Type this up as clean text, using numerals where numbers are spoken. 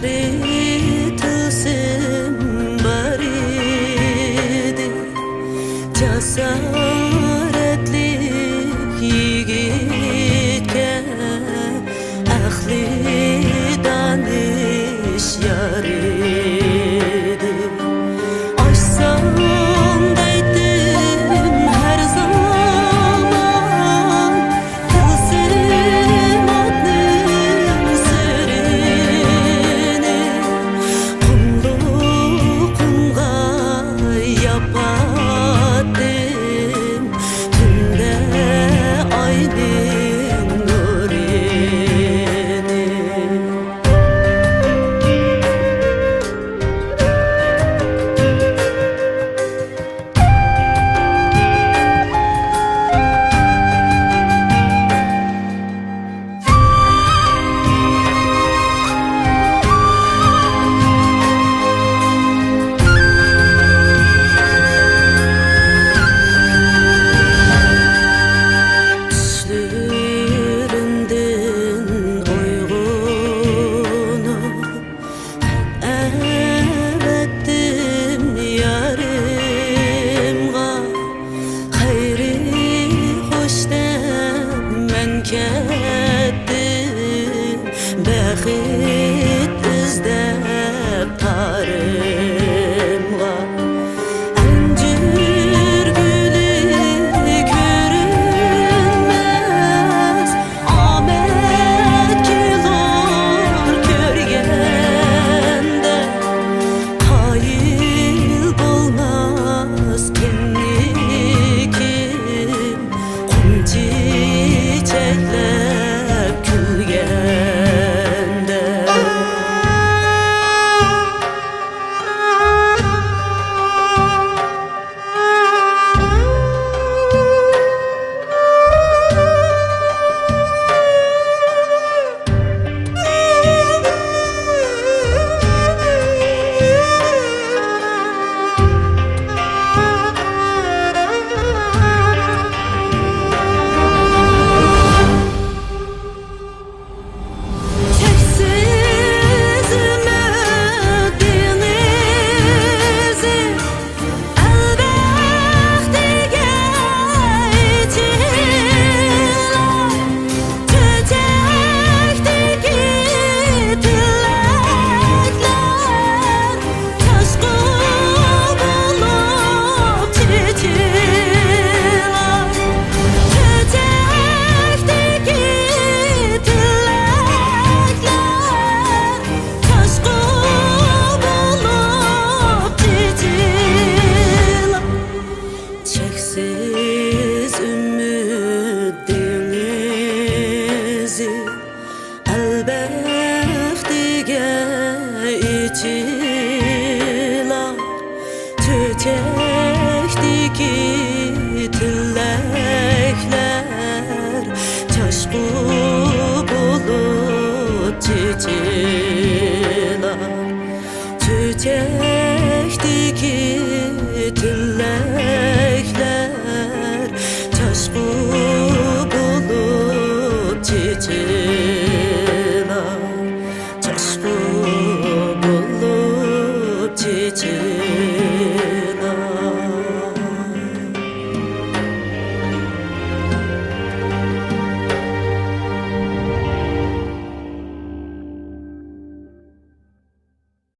bir tılsım var idi. Cesaretli yigitke ahli danish yar idi. Açsam deydim her zaman tılsım adının sırrını. Kunluğumga yapadım tünde ayning nurini. Düşlerinden uygunup evettim yarımga. Hayri hoşdem men kettim baxit izlep tarımga. Ancır gülü görünmez, amet kelur körgende. Hayıl bolmaz kennikim, qum çiçeklep külgende. Çeksiz ümidinizi elbextiga içilar. Çiçekdeki tilekler taşqı bulup çiçilar. Çiçekdeki tilekler taşqı bulup çiçilar. Çeksiz ümidinizi elbextiga içilar. Çiçekdeki tilekler taşqı bulup çiçilar.